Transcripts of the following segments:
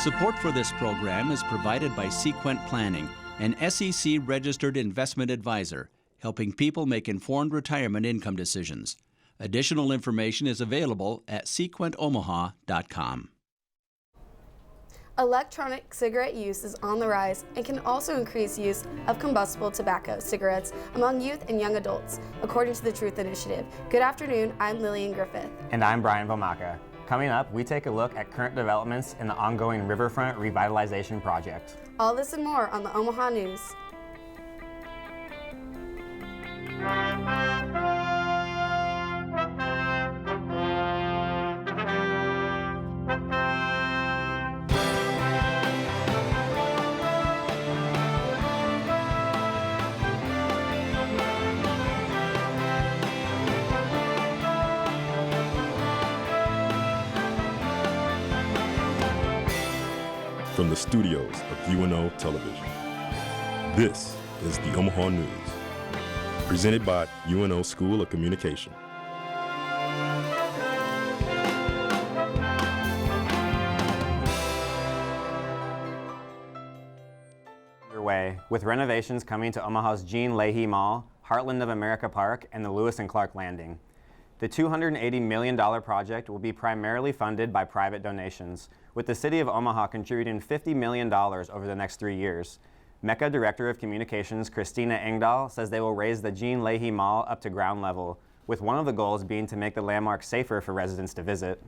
Support for this program is provided by Sequent Planning, an SEC-registered investment advisor, helping people make informed retirement income decisions. Additional information is available at sequentomaha.com. Electronic cigarette use is on the rise and can also increase use of combustible tobacco cigarettes among youth and young adults, according to the Truth Initiative. Good afternoon, I'm Lillian Griffith. And I'm Brian Vomaka. Coming up, we take a look at current developments in the ongoing Riverfront Revitalization Project. All this and more on the Omaha News. From the studios of UNO Television, this is the Omaha News, presented by UNO School of Communication. Underway, with renovations coming to Omaha's Jean Leahy Mall, Heartland of America Park, and the Lewis and Clark Landing. The $280 million project will be primarily funded by private donations, with the City of Omaha contributing $50 million over the next 3 years. MECA Director of Communications Christina Engdahl says they will raise the Jean Leahy Mall up to ground level, with one of the goals being to make the landmark safer for residents to visit.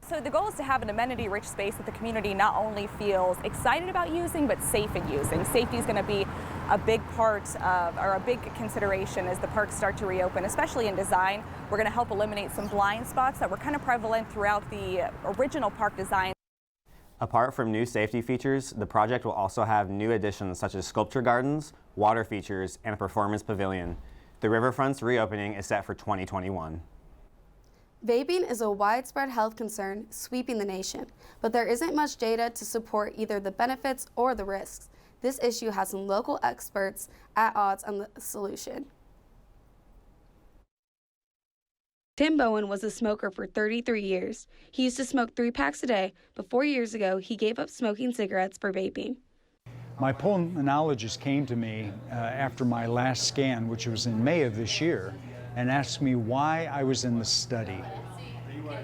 So the goal is to have an amenity-rich space that the community not only feels excited about using, but safe in using. Safety is going to be a big part of, or a big consideration as the parks start to reopen, especially in design. We're going to help eliminate some blind spots that were kind of prevalent throughout the original park design. Apart from new safety features, the project will also have new additions such as sculpture gardens, water features, and a performance pavilion. The riverfront's reopening is set for 2021. Vaping is a widespread health concern sweeping the nation, but there isn't much data to support either the benefits or the risks. This issue has some local experts at odds on the solution. Tim Bowen was a smoker for 33 years. He used to smoke 3 packs a day, but 4 years ago, he gave up smoking cigarettes for vaping. My pulmonologist came to me after my last scan, which was in May of this year, and asked me why I was in the study.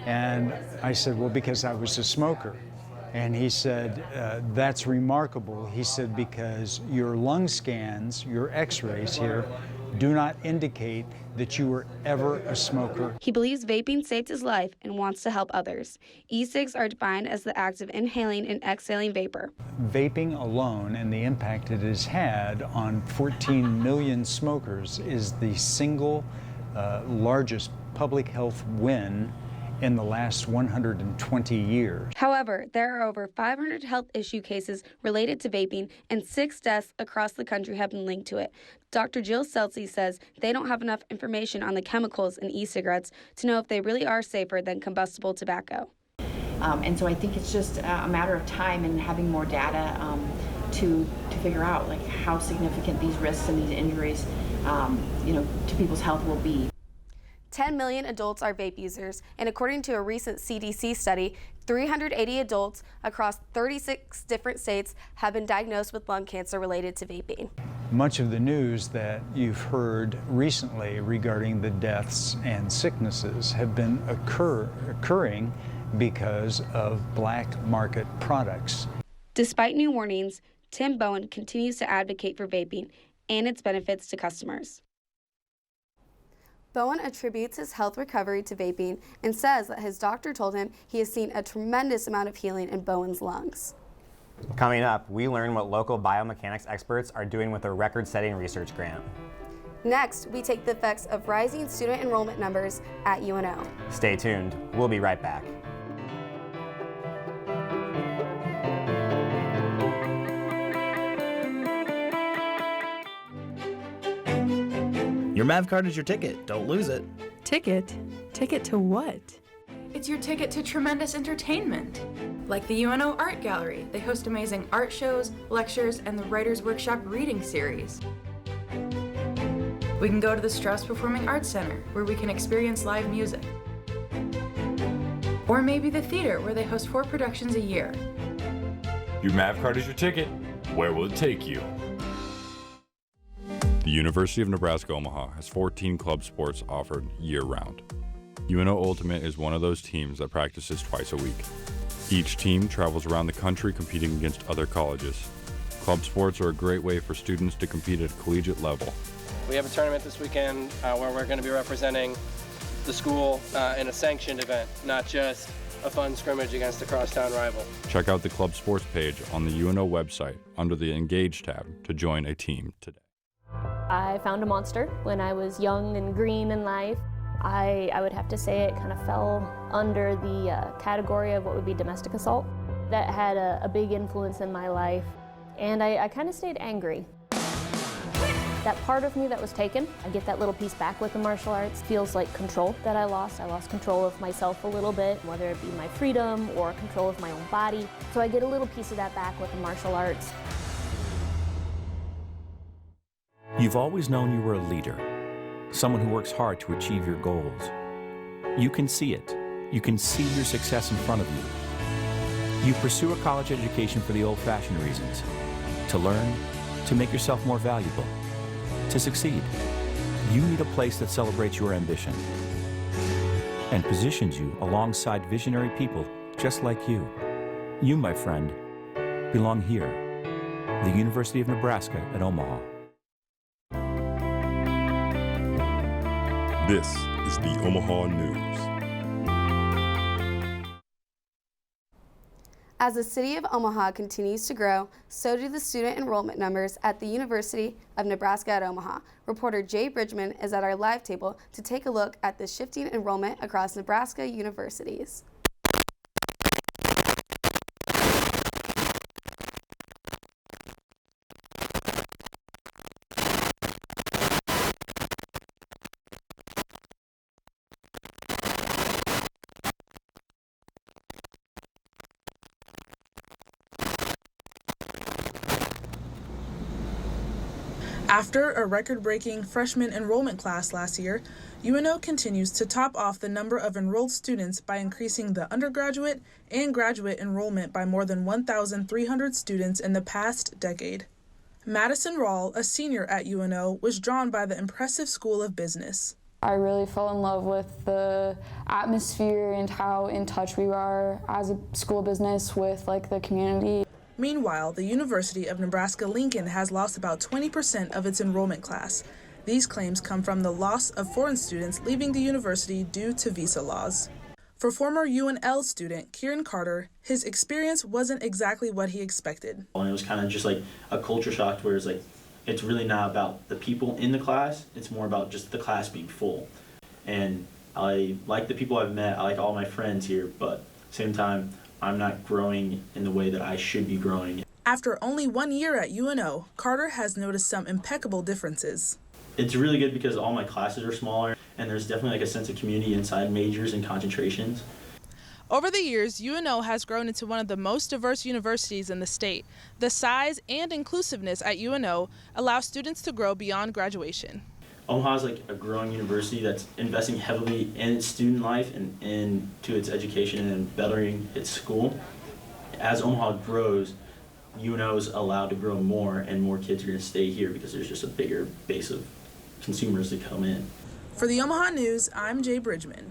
And I said, well, because I was a smoker. And he said, that's remarkable. He said, because your lung scans, your x-rays here, do not indicate that you were ever a smoker. He believes vaping saved his life and wants to help others. E-cigs are defined as the act of inhaling and exhaling vapor. Vaping alone and the impact it has had on 14 million smokers is the single largest public health win in the last 120 years. However, there are over 500 health issue cases related to vaping, and 6 deaths across the country have been linked to it. Dr. Jill Seltze says they don't have enough information on the chemicals in e-cigarettes to know if they really are safer than combustible tobacco. And so I think it's just a matter of time and having more data to figure out like how significant these risks and these injuries to people's health will be. 10 million adults are vape users, and according to a recent CDC study, 380 adults across 36 different states have been diagnosed with lung cancer related to vaping. Much of the news that you've heard recently regarding the deaths and sicknesses have been occurring because of black market products. Despite new warnings, Tim Bowen continues to advocate for vaping and its benefits to customers. Bowen attributes his health recovery to vaping and says that his doctor told him he has seen a tremendous amount of healing in Bowen's lungs. Coming up, we learn what local biomechanics experts are doing with a record-setting research grant. Next, we take the effects of rising student enrollment numbers at UNO. Stay tuned. We'll be right back. Your MAV card is your ticket. Don't lose it. Ticket? Ticket to what? It's your ticket to tremendous entertainment. Like the UNO Art Gallery. They host amazing art shows, lectures, and the Writers' Workshop reading series. We can go to the Strauss Performing Arts Center, where we can experience live music. Or maybe the theater, where they host 4 productions a year. Your MAV card is your ticket. Where will it take you? The University of Nebraska Omaha has 14 club sports offered year-round. UNO Ultimate is one of those teams that practices twice a week. Each team travels around the country competing against other colleges. Club sports are a great way for students to compete at a collegiate level. We have a tournament this weekend where we're going to be representing the school in a sanctioned event, not just a fun scrimmage against a crosstown rival. Check out the club sports page on the UNO website under the Engage tab to join a team today. I found a monster when I was young and green in life. I would have to say it kind of fell under the category of what would be domestic assault. That had a big influence in my life, and I kind of stayed angry. That part of me that was taken, I get that little piece back with the martial arts. Feels like control that I lost. I lost control of myself a little bit, whether it be my freedom or control of my own body. So I get a little piece of that back with the martial arts. You've always known you were a leader, someone who works hard to achieve your goals. You can see it. You can see your success in front of you. You pursue a college education for the old-fashioned reasons, to learn, to make yourself more valuable, to succeed. You need a place that celebrates your ambition and positions you alongside visionary people just like you. You, my friend, belong here, the University of Nebraska at Omaha. This is the Omaha News. As the city of Omaha continues to grow, so do the student enrollment numbers at the University of Nebraska at Omaha. Reporter Jay Bridgman is at our live table to take a look at the shifting enrollment across Nebraska universities. After a record-breaking freshman enrollment class last year, UNO continues to top off the number of enrolled students by increasing the undergraduate and graduate enrollment by more than 1,300 students in the past decade. Madison Rawl, a senior at UNO, was drawn by the impressive School of Business. I really fell in love with the atmosphere and how in touch we are as a school of business with the community. Meanwhile, the University of Nebraska-Lincoln has lost about 20% of its enrollment class. These claims come from the loss of foreign students leaving the university due to visa laws. For former UNL student Kieran Carter, his experience wasn't exactly what he expected. And it was kind of just like a culture shock where it's really not about the people in the class, it's more about just the class being full. And I like the people I've met, I like all my friends here, but at the same time, I'm not growing in the way that I should be growing. After only 1 year at UNO, Carter has noticed some impeccable differences. It's really good because all my classes are smaller and there's definitely a sense of community inside majors and concentrations. Over the years, UNO has grown into one of the most diverse universities in the state. The size and inclusiveness at UNO allow students to grow beyond graduation. Omaha is a growing university that's investing heavily in its student life and into its education and bettering its school. As Omaha grows, UNO is allowed to grow more and more kids are going to stay here because there's just a bigger base of consumers that come in. For the Omaha News, I'm Jay Bridgman.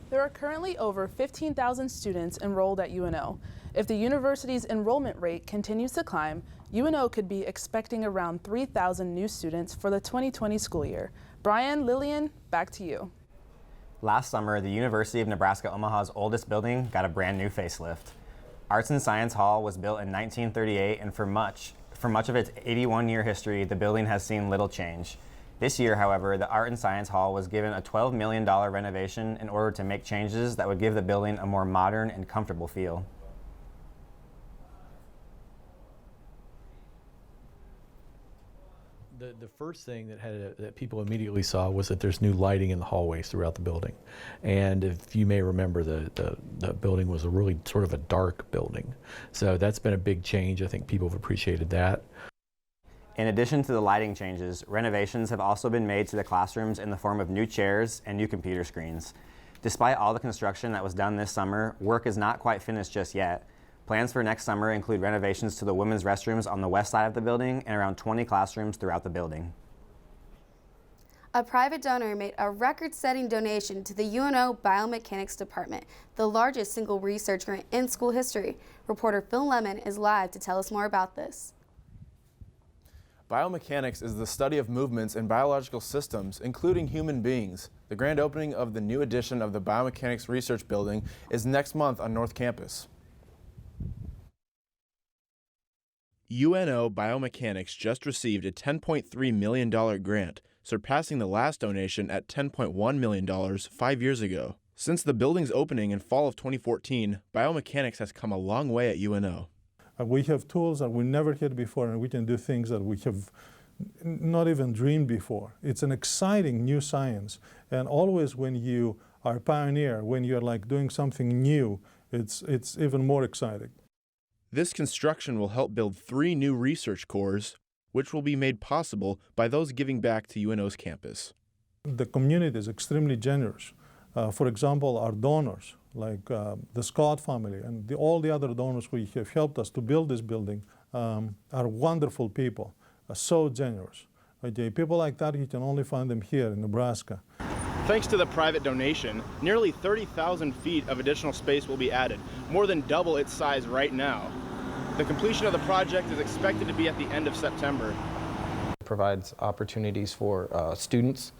There are currently over 15,000 students enrolled at UNO. If the university's enrollment rate continues to climb, UNO could be expecting around 3,000 new students for the 2020 school year. Brian, Lillian, back to you. Last summer, the University of Nebraska Omaha's oldest building got a brand new facelift. Arts and Science Hall was built in 1938, and for much of its 81-year history, the building has seen little change. This year, however, the Art and Science Hall was given a $12 million renovation in order to make changes that would give the building a more modern and comfortable feel. The first thing that people immediately saw was that there's new lighting in the hallways throughout the building. And if you may remember, the building was a really sort of a dark building. So that's been a big change. I think people have appreciated that. In addition to the lighting changes, renovations have also been made to the classrooms in the form of new chairs and new computer screens. Despite all the construction that was done this summer, work is not quite finished just yet. Plans for next summer include renovations to the women's restrooms on the west side of the building and around 20 classrooms throughout the building. A private donor made a record-setting donation to the UNO Biomechanics Department, the largest single research grant in school history. Reporter Phil Lemon is live to tell us more about this. Biomechanics is the study of movements in biological systems, including human beings. The grand opening of the new edition of the Biomechanics Research Building is next month on North Campus. UNO Biomechanics just received a $10.3 million grant, surpassing the last donation at $10.1 million 5 years ago. Since the building's opening in fall of 2014, biomechanics has come a long way at UNO. We have tools that we never had before, and we can do things that we have not even dreamed before. It's an exciting new science, and always when you are a pioneer, when you're like doing something new, it's even more exciting. This construction will help build 3 new research cores, which will be made possible by those giving back to UNO's campus. The community is extremely generous. For example, our donors, like the Scott family and all the other donors who have helped us to build this building, are wonderful people, so generous. Okay, people like that, you can only find them here in Nebraska. Thanks to the private donation, nearly 30,000 feet of additional space will be added, more than double its size right now. The completion of the project is expected to be at the end of September. It provides opportunities for students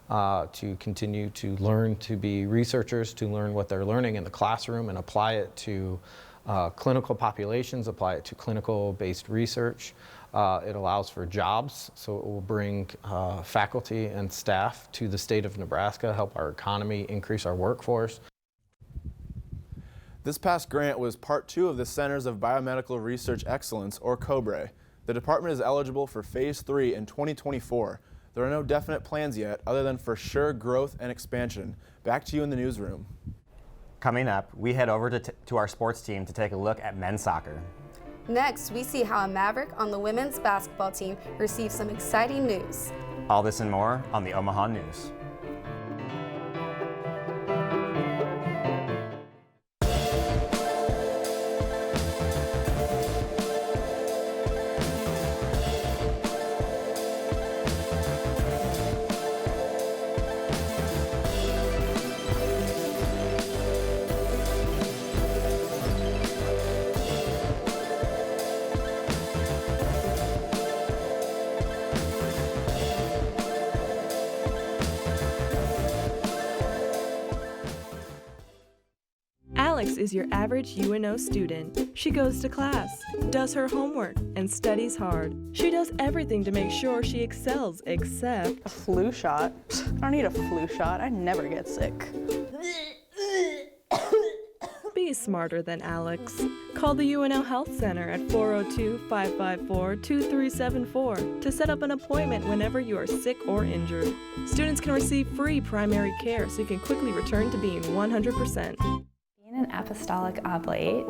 to continue to learn to be researchers, to learn what they're learning in the classroom and apply it to clinical populations, apply it to clinical-based research. It allows for jobs, so it will bring faculty and staff to the state of Nebraska, help our economy, increase our workforce. This past grant was part 2 of the Centers of Biomedical Research Excellence, or COBRE. The department is eligible for Phase 3 in 2024. There are no definite plans yet, other than for sure growth and expansion. Back to you in the newsroom. Coming up, we head over to our sports team to take a look at men's soccer. Next, we see how a Maverick on the women's basketball team received some exciting news. All this and more on the Omaha News. Alex is your average UNO student. She goes to class, does her homework, and studies hard. She does everything to make sure she excels, except a flu shot. I don't need a flu shot. I never get sick. Be smarter than Alex. Call the UNO Health Center at 402-554-2374 to set up an appointment whenever you are sick or injured. Students can receive free primary care so you can quickly return to being 100%. Being an apostolic oblate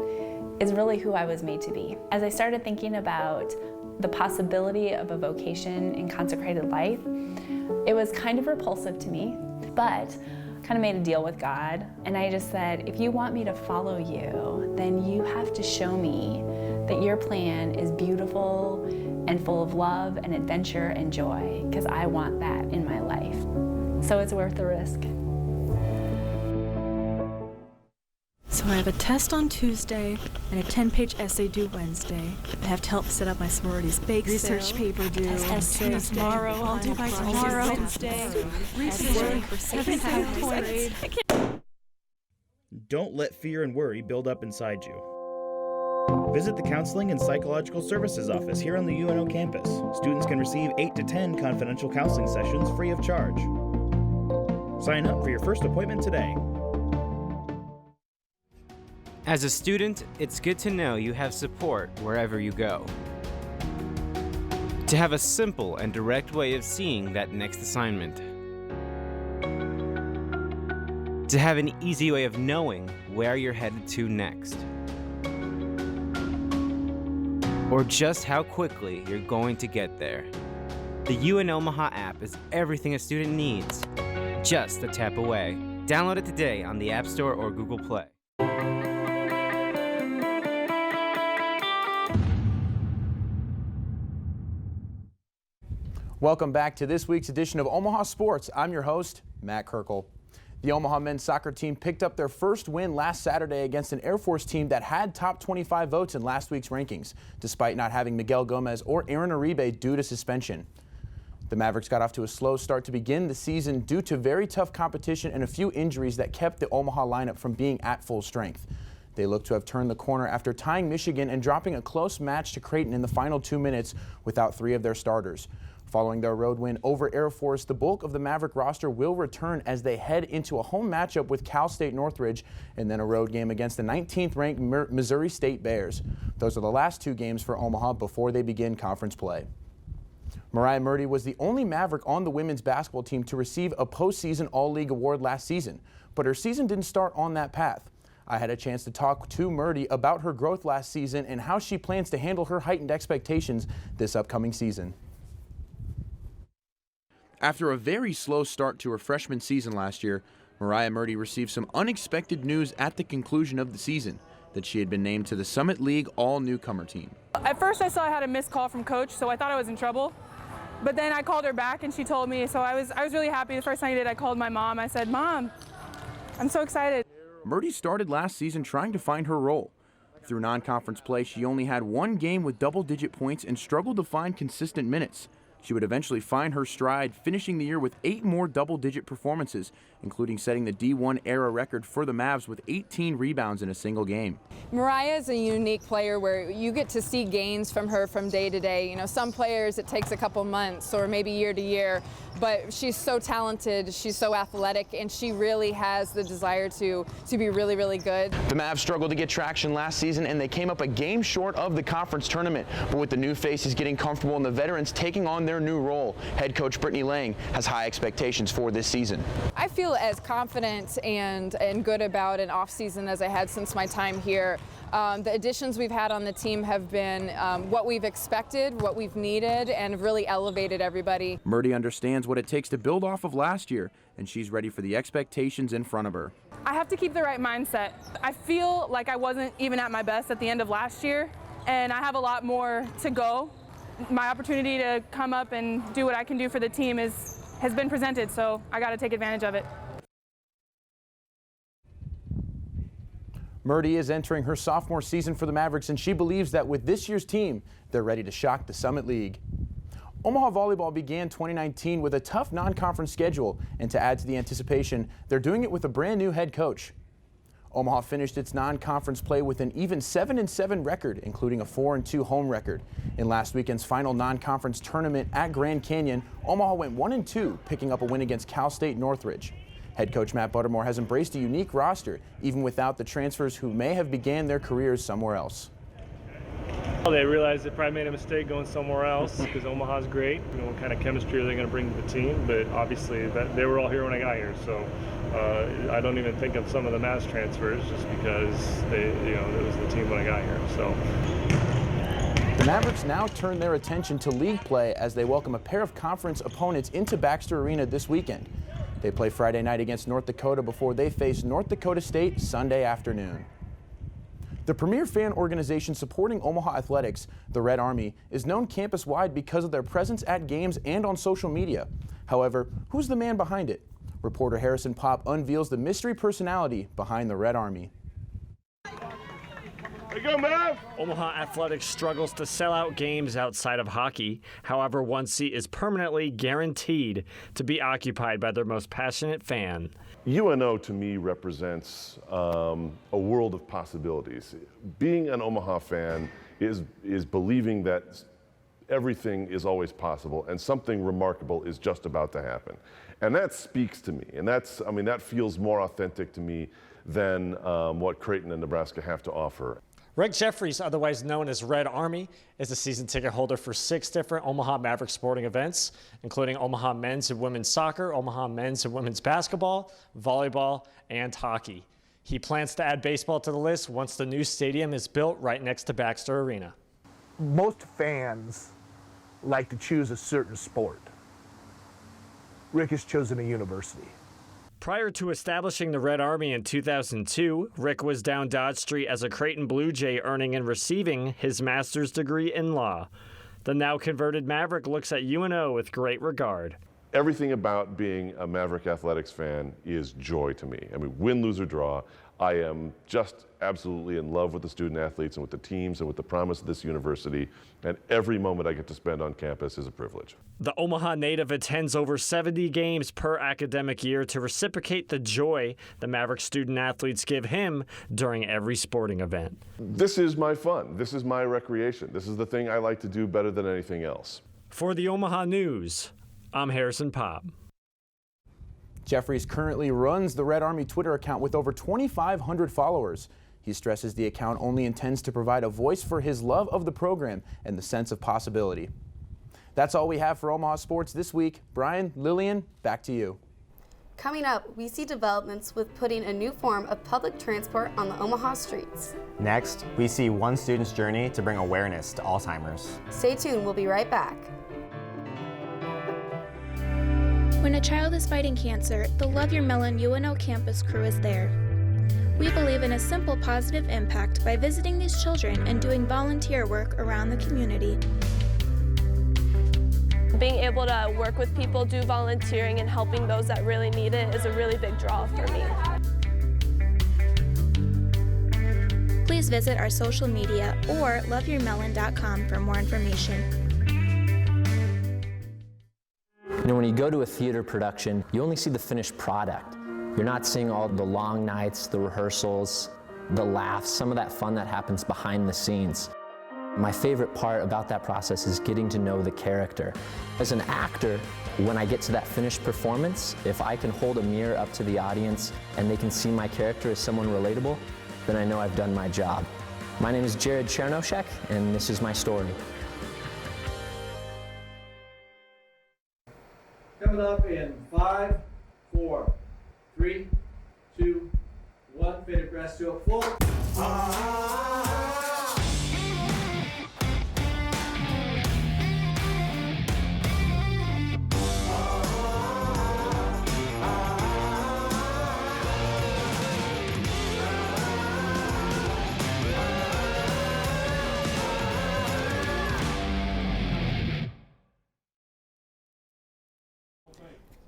is really who I was made to be. As I started thinking about the possibility of a vocation in consecrated life, it was kind of repulsive to me, but kind of made a deal with God. And I just said, if you want me to follow you, then you have to show me that your plan is beautiful and full of love and adventure and joy, because I want that in my life. So it's worth the risk. So I have a test on Tuesday and a 10-page essay due Wednesday. I have to help set up my sorority's bake Research sale. paper due Essay tomorrow. I'll do by tomorrow. Wednesday. Research for second grade. Don't let fear and worry build up inside you. Visit the Counseling and Psychological Services office here on the UNO campus. Students can receive 8 to 10 confidential counseling sessions free of charge. Sign up for your first appointment today. As a student, it's good to know you have support wherever you go. To have a simple and direct way of seeing that next assignment. To have an easy way of knowing where you're headed to next. Or just how quickly you're going to get there. The UN Omaha app is everything a student needs, just a tap away. Download it today on the App Store or Google Play. Welcome back to this week's edition of Omaha Sports. I'm your host, Matt Kirkle. The Omaha men's soccer team picked up their first win last Saturday against an Air Force team that had top 25 votes in last week's rankings, despite not having Miguel Gomez or Aaron Uribe due to suspension. The Mavericks got off to a slow start to begin the season due to very tough competition and a few injuries that kept the Omaha lineup from being at full strength. They look to have turned the corner after tying Michigan and dropping a close match to Creighton in the final 2 minutes without 3 of their starters. Following their road win over Air Force, the bulk of the Maverick roster will return as they head into a home matchup with Cal State Northridge and then a road game against the 19th-ranked Missouri State Bears. Those are the last 2 games for Omaha before they begin conference play. Mariah Murdy was the only Maverick on the women's basketball team to receive a postseason All-League award last season, but her season didn't start on that path. I had a chance to talk to Murdy about her growth last season and how she plans to handle her heightened expectations this upcoming season. After a very slow start to her freshman season last year, Mariah Murdy received some unexpected news at the conclusion of the season that she had been named to the Summit League All-Newcomer team. At first I saw I had a missed call from Coach, so I thought I was in trouble. But then I called her back and she told me, so I was really happy. The first thing I did, I called my mom. I said, "Mom, I'm so excited." Murdy started last season trying to find her role. Through non-conference play, she only had 1 game with double-digit points and struggled to find consistent minutes. She would eventually find her stride, finishing the year with 8 more double-digit performances, including setting the D1 era record for the Mavs with 18 rebounds in a single game. Mariah is a unique player where you get to see gains from her from day to day. You know, some players it takes a couple months or maybe year to year, but she's so talented, she's so athletic, and she really has the desire to be really, really good. The Mavs struggled to get traction last season, and they came up a game short of the conference tournament. But with the new faces getting comfortable and the veterans taking on their new role, head coach Brittany Lang has high expectations for this season. I feel as confident and good about an off season as I had since my time here. The additions we've had on the team have been what we've expected, what we've needed, and really elevated everybody. Murdy understands what it takes to build off of last year, and she's ready for the expectations in front of her. I have to keep the right mindset. I feel like I wasn't even at my best at the end of last year, and I have a lot more to go. My opportunity to come up and do what I can do for the team has been presented, so I got to take advantage of it. Murdy is entering her sophomore season for the Mavericks, and she believes that with this year's team, they're ready to shock the Summit League. Omaha Volleyball began 2019 with a tough non-conference schedule, and to add to the anticipation, they're doing it with a brand new head coach. Omaha finished its non-conference play with an even 7-7 record, including a 4-2 home record. In last weekend's final non-conference tournament at Grand Canyon, Omaha went 1-2, picking up a win against Cal State Northridge. Head coach Matt Buttermore has embraced a unique roster, even without the transfers who may have began their careers somewhere else. Well, they realized they probably made a mistake going somewhere else because Omaha's great. You know, what kind of chemistry are they going to bring to the team? But obviously, they were all here when I got here, so I don't even think of some of the Mavs transfers just because it was the team when I got here. So. The Mavericks now turn their attention to league play as they welcome a pair of conference opponents into Baxter Arena this weekend. They play Friday night against North Dakota before they face North Dakota State Sunday afternoon. The premier fan organization supporting Omaha athletics, the Red Army, is known campus-wide because of their presence at games and on social media. However, who's the man behind it? Reporter Harrison Popp unveils the mystery personality behind the Red Army. There you go, Mav! Omaha Athletics struggles to sell out games outside of hockey. However, one seat is permanently guaranteed to be occupied by their most passionate fan. UNO to me represents a world of possibilities. Being an Omaha fan is believing that everything is always possible and something remarkable is just about to happen. And that speaks to me, and that feels more authentic to me than what Creighton and Nebraska have to offer. Rick Jeffries, otherwise known as Red Army, is a season ticket holder for 6 different Omaha Maverick sporting events, including Omaha men's and women's soccer, Omaha men's and women's basketball, volleyball, and hockey. He plans to add baseball to the list once the new stadium is built right next to Baxter Arena. Most fans like to choose a certain sport. Rick has chosen a university. Prior to establishing the Red Army in 2002, Rick was down Dodge Street as a Creighton Blue Jay, earning and receiving his master's degree in law. The now converted Maverick looks at UNO with great regard. Everything about being a Maverick Athletics fan is joy to me. I mean, win, lose, or draw, I am just absolutely in love with the student athletes and with the teams and with the promise of this university, and every moment I get to spend on campus is a privilege. The Omaha native attends over 70 games per academic year to reciprocate the joy the Maverick student athletes give him during every sporting event. This is my fun. This is my recreation. This is the thing I like to do better than anything else. For the Omaha News, I'm Harrison Pop. Jeffries currently runs the Red Army Twitter account with over 2,500 followers. He stresses the account only intends to provide a voice for his love of the program and the sense of possibility. That's all we have for Omaha Sports this week. Brian, Lillian, back to you. Coming up, we see developments with putting a new form of public transport on the Omaha streets. Next, we see one student's journey to bring awareness to Alzheimer's. Stay tuned, we'll be right back. When a child is fighting cancer, the Love Your Melon UNO campus crew is there. We believe in a simple positive impact by visiting these children and doing volunteer work around the community. Being able to work with people, do volunteering, and helping those that really need it is a really big draw for me. Please visit our social media or loveyourmelon.com for more information. You know, when you go to a theater production, you only see the finished product. You're not seeing all the long nights, the rehearsals, the laughs, some of that fun that happens behind the scenes. My favorite part about that process is getting to know the character. As an actor, when I get to that finished performance, if I can hold a mirror up to the audience and they can see my character as someone relatable, then I know I've done my job. My name is Jared Chernoshek, and this is my story. Coming up in 5, 4, 3, 2, 1. Faded press to a full.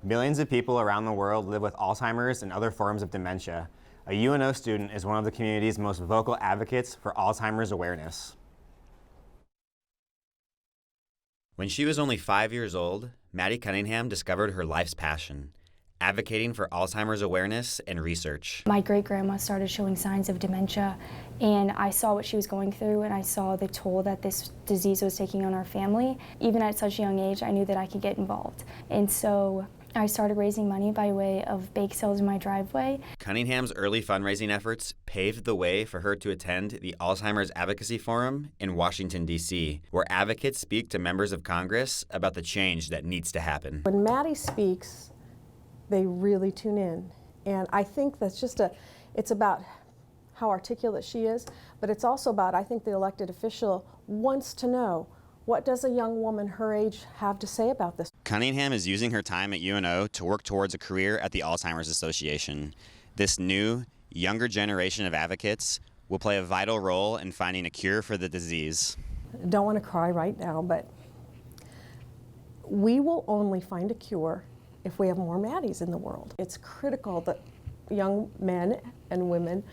Millions of people around the world live with Alzheimer's and other forms of dementia. A UNO student is one of the community's most vocal advocates for Alzheimer's awareness. When she was only 5 years old, Maddie Cunningham discovered her life's passion, advocating for Alzheimer's awareness and research. My great-grandma started showing signs of dementia, and I saw what she was going through, and I saw the toll that this disease was taking on our family. Even at such a young age, I knew that I could get involved. And so I started raising money by way of bake sales in my driveway. Cunningham's early fundraising efforts paved the way for her to attend the Alzheimer's Advocacy Forum in Washington, D.C., where advocates speak to members of Congress about the change that needs to happen. When Maddie speaks, they really tune in. And I think that's just it's about how articulate she is, but it's also about, I think the elected official wants to know, what does a young woman her age have to say about this? Cunningham is using her time at UNO to work towards a career at the Alzheimer's Association. This new, younger generation of advocates will play a vital role in finding a cure for the disease. I don't want to cry right now, but we will only find a cure if we have more Maddies in the world. It's critical that young men and women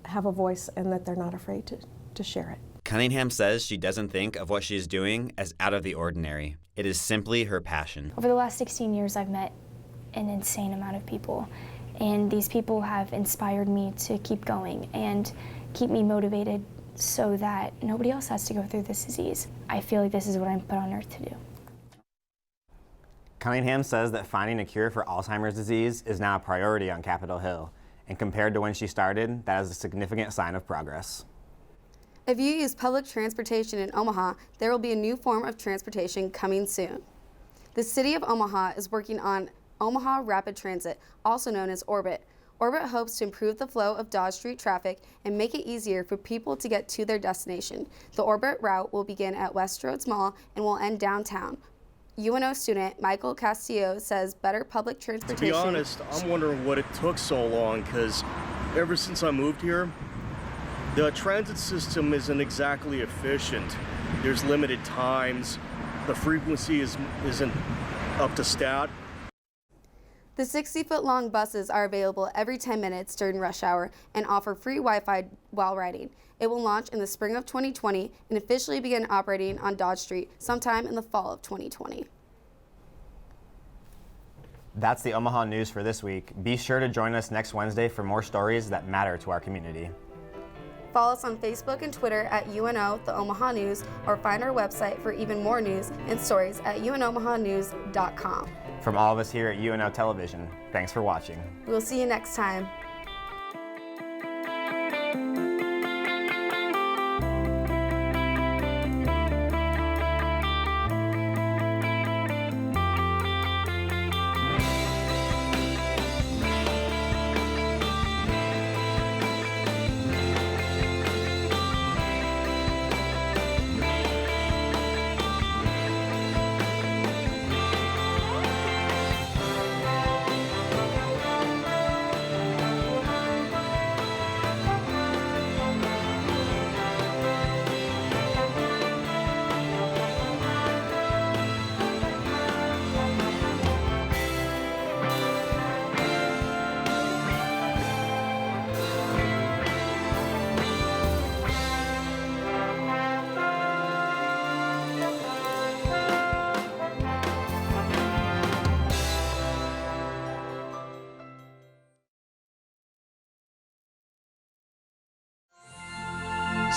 have a voice and that they're not afraid to share it. Cunningham says she doesn't think of what she is doing as out of the ordinary. It is simply her passion. Over the last 16 years, I've met an insane amount of people, and these people have inspired me to keep going and keep me motivated so that nobody else has to go through this disease. I feel like this is what I'm put on earth to do. Cunningham says that finding a cure for Alzheimer's disease is now a priority on Capitol Hill, and compared to when she started, that is a significant sign of progress. If you use public transportation in Omaha, there will be a new form of transportation coming soon. The city of Omaha is working on Omaha Rapid Transit, also known as Orbit. Orbit hopes to improve the flow of Dodge Street traffic and make it easier for people to get to their destination. The Orbit route will begin at Westroads Mall and will end downtown. UNO student Michael Castillo says better public transportation. To be honest, I'm wondering what it took so long, because ever since I moved here, the transit system isn't exactly efficient. There's limited times. The frequency isn't up to stat. The 60-foot-long buses are available every 10 minutes during rush hour and offer free Wi-Fi while riding. It will launch in the spring of 2020 and officially begin operating on Dodge Street sometime in the fall of 2020. That's the Omaha news for this week. Be sure to join us next Wednesday for more stories that matter to our community. Follow us on Facebook and Twitter at UNO, the Omaha News, or find our website for even more news and stories at unomahanews.com. From all of us here at UNO Television, thanks for watching. We'll see you next time.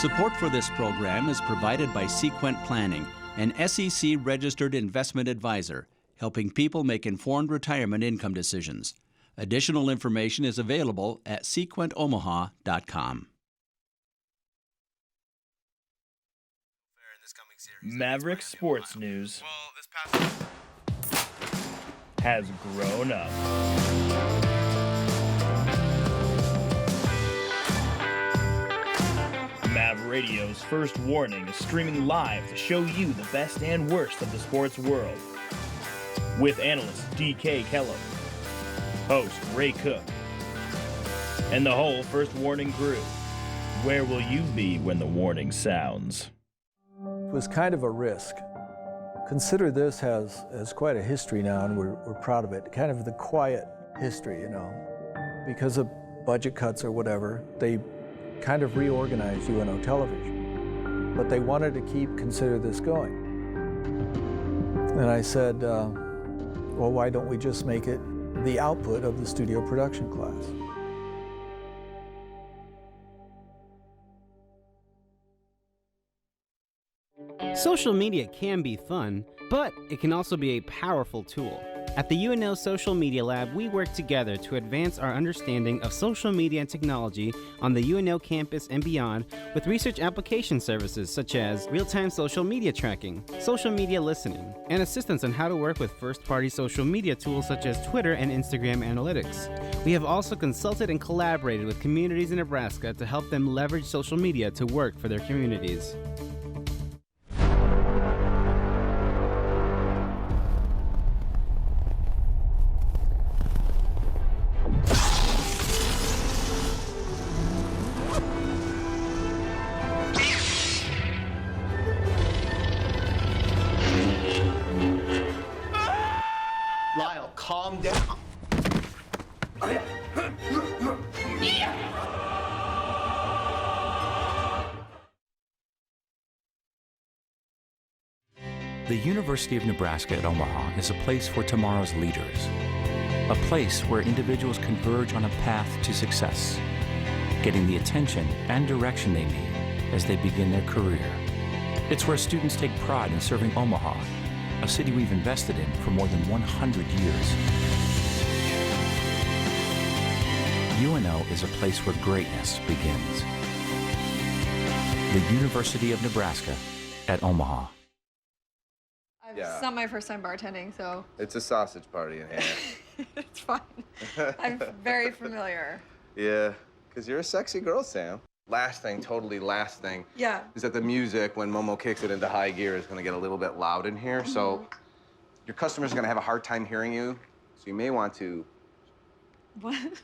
Support for this program is provided by Sequent Planning, an SEC-registered investment advisor, helping people make informed retirement income decisions. Additional information is available at sequentomaha.com. Maverick Sports News has grown up. Mav Radio's First Warning is streaming live to show you the best and worst of the sports world. With analyst DK Kellogg, host Ray Cook, and the whole First Warning crew. Where will you be when the warning sounds? It was kind of a risk. Consider this has quite a history now, and we're proud of it. Kind of the quiet history, you know. Because of budget cuts or whatever, they kind of reorganized UNO Television. But they wanted to consider this going. And I said, well, why don't we just make it the output of the studio production class? Social media can be fun, but it can also be a powerful tool. At the UNO Social Media Lab, we work together to advance our understanding of social media and technology on the UNO campus and beyond with research application services such as real-time social media tracking, social media listening, and assistance on how to work with first-party social media tools such as Twitter and Instagram analytics. We have also consulted and collaborated with communities in Nebraska to help them leverage social media to work for their communities. Lyle, calm down. The University of Nebraska at Omaha is a place for tomorrow's leaders. A place where individuals converge on a path to success, getting the attention and direction they need as they begin their career. It's where students take pride in serving Omaha, a city we've invested in for more than 100 years. UNO is a place where greatness begins. The University of Nebraska at Omaha. It's not my first time bartending, so It's a sausage party in here. it's fine. I'm very familiar. Yeah, because you're a sexy girl, Sam. Last thing, Yeah. is that the music, when Momo kicks it into high gear, is going to get a little bit loud in here. So Your customers are going to have a hard time hearing you, so you may want to... What?